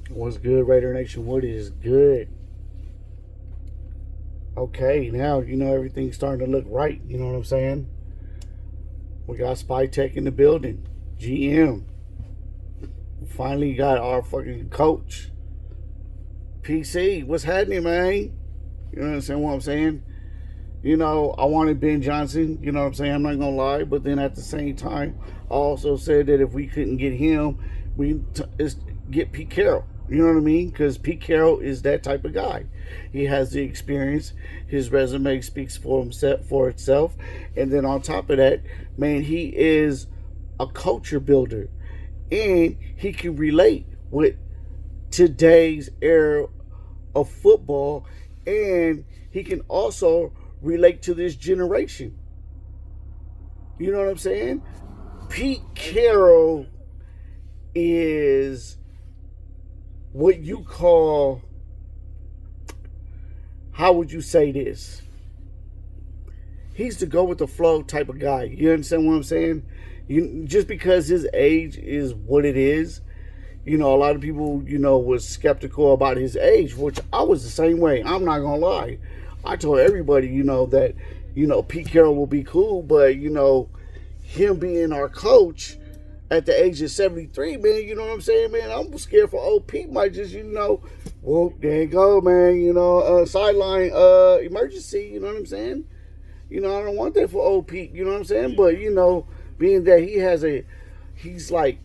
What's good, Raider Nation? What is good? Okay, now everything's starting to look right. You know what I'm saying? We got Spy Tech in the building. GM. We finally got our fucking coach. PC. What's happening, man? You understand what I'm saying? I wanted Ben Johnson. You know what I'm saying? I'm not gonna lie, but then at the same time, I also said that if we couldn't get him, we get Pete Carroll. You know what I mean? Because Pete Carroll is that type of guy. He has the experience. His resume speaks for itself. And then on top of that, man, he is a culture builder, and he can relate with today's era of football, and he can also relate to this generation. You know what I'm saying? Pete Carroll is what you call, how would you say this? He's the go with the flow type of guy. You understand what I'm saying? Just because his age is what it is, a lot of people, was skeptical about his age, which I was the same way. I'm not going to lie. I told everybody, that, Pete Carroll will be cool, but, him being our coach at the age of 73, man, you know what I'm saying, man? I'm scared for old Pete might just, well, there you go, man, sideline emergency, you know what I'm saying? I don't want that for old Pete, you know what I'm saying? But, being that he's like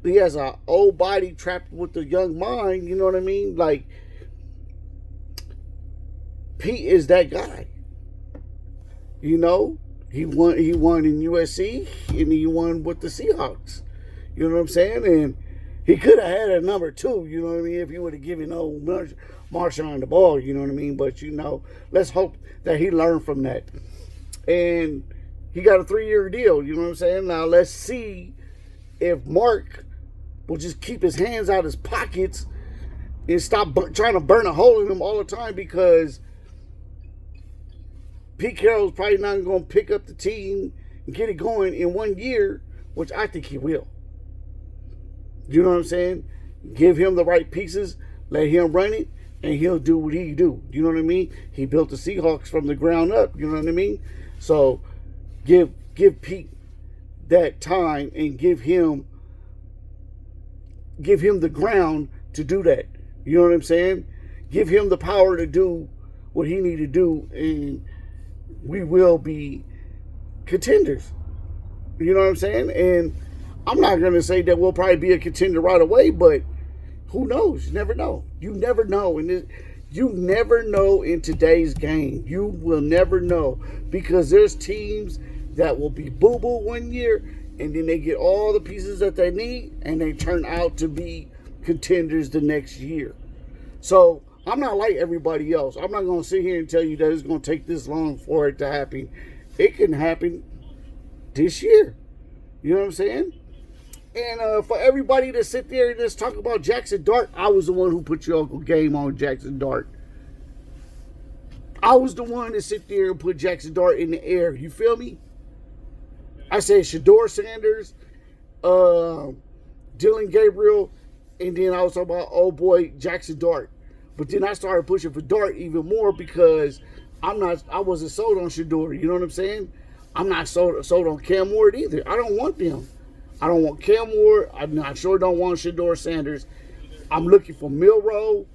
he has an old body trapped with a young mind, you know what I mean? Like, Pete is that guy. He won in USC, and he won with the Seahawks. You know what I'm saying? And he could have had a number 2, you know what I mean, if he would have given old Marshawn the ball, you know what I mean? But, let's hope that he learned from that. And he got a 3-year deal, you know what I'm saying? Now, let's see if Mark will just keep his hands out of his pockets and stop trying to burn a hole in them all the time, because Pete Carroll's probably not going to pick up the team and get it going in 1 year, which I think he will. You know what I'm saying? Give him the right pieces, let him run it, and he'll do what he do. You know what I mean? He built the Seahawks from the ground up. You know what I mean? So give Pete that time and give him the ground to do that. You know what I'm saying? Give him the power to do what he need to do, and we will be contenders. You know what I'm saying? And I'm not going to say that we'll probably be a contender right away, but who knows? You never know. You never know. You never know in today's game. You will never know, because there's teams that will be boo-boo 1 year, and then they get all the pieces that they need, and they turn out to be contenders the next year. So I'm not like everybody else. I'm not going to sit here and tell you that it's going to take this long for it to happen. It can happen this year. You know what I'm saying? And for everybody to sit there and just talk about Jackson Dart, I was the one who put your Uncle Game on Jackson Dart. I was the one to sit there and put Jackson Dart in the air. You feel me? I said Shador Sanders, Dylan Gabriel, and then I was talking about old boy Jackson Dart. But then I started pushing for Dart even more, because I wasn't sold on Shador. You know what I'm saying? I'm not sold on Cam Ward either. I don't want them. I don't want Cam Ward. I sure don't want Shador Sanders. I'm looking for Milroe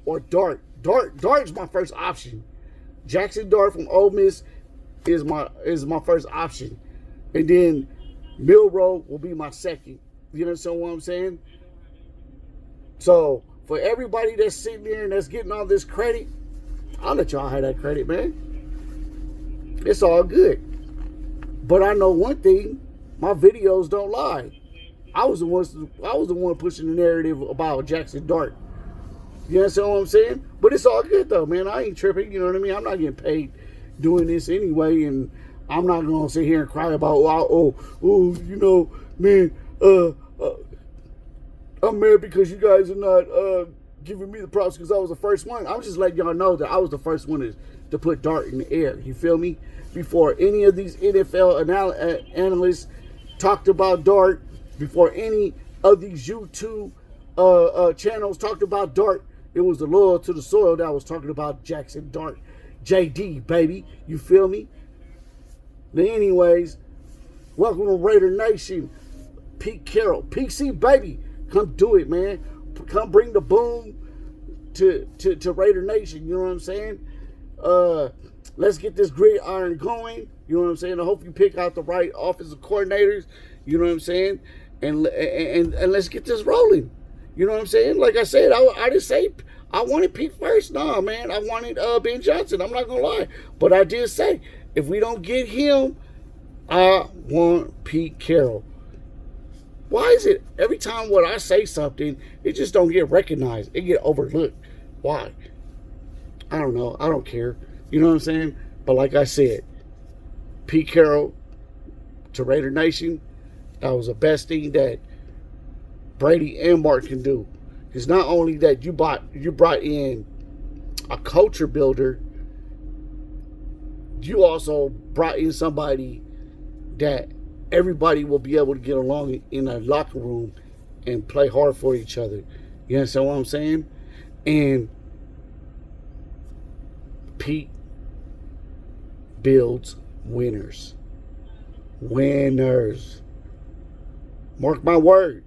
or Dart. Dart's my first option. Jackson Dart from Ole Miss is my first option. And then Milroe will be my second. You understand what I'm saying? So for everybody that's sitting there and that's getting all this credit, I'll let y'all have that credit, man. It's all good. But I know one thing, my videos don't lie. I was the one pushing the narrative about Jackson Dart. You understand what I'm saying? But it's all good though, man. I ain't tripping, you know what I mean? I'm not getting paid doing this anyway, and I'm not gonna sit here and cry about man, I'm mad because you guys are not giving me the props because I was the first one. I'm just letting y'all know that I was the first one to put Dart in the air. You feel me? Before any of these NFL analysts talked about Dart, before any of these YouTube channels talked about Dart, it was the Loyal to the Soil that was talking about Jackson Dart. JD, baby. You feel me? But anyways, welcome to Raider Nation. Pete Carroll. PC, baby. Come do it, man. Come bring the boom to Raider Nation. You know what I'm saying? Let's get this gridiron going. You know what I'm saying? I hope you pick out the right offensive coordinators. You know what I'm saying? And let's get this rolling. You know what I'm saying? Like I said, I didn't say I wanted Pete first. Nah, man. I wanted Ben Johnson. I'm not going to lie. But I did say, if we don't get him, I want Pete Carroll. Why is it every time when I say something, it just don't get recognized? It get overlooked. Why? I don't know. I don't care. You know what I'm saying? But like I said, Pete Carroll to Raider Nation, that was the best thing that Brady and Mark can do. Because not only that, you brought in a culture builder, you also brought in somebody that everybody will be able to get along in a locker room and play hard for each other. You understand what I'm saying? And Pete builds winners. Winners. Mark my word.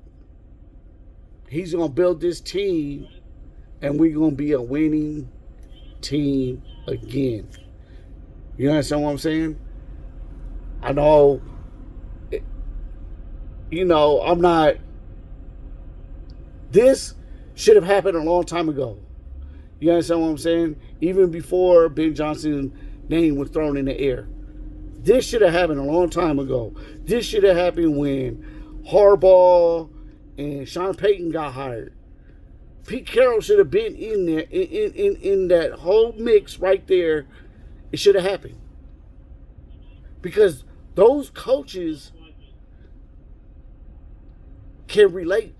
He's going to build this team, and we're going to be a winning team again. You understand what I'm saying? I know, I'm not. This should have happened a long time ago. You understand what I'm saying? Even before Ben Johnson's name was thrown in the air. This should have happened a long time ago. This should have happened when Harbaugh and Sean Payton got hired. Pete Carroll should have been in there, in that whole mix right there. It should have happened. Because those coaches can relate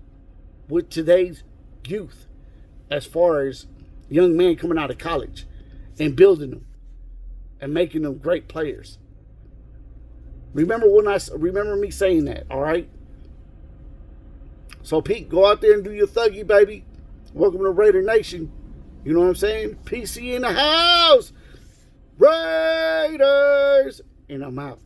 with today's youth as far as young men coming out of college and building them and making them great players. Remember me saying that, all right? So Pete, go out there and do your thuggy, baby. Welcome to Raider Nation. You know what I'm saying? PC in the house. Raiders. And I'm out.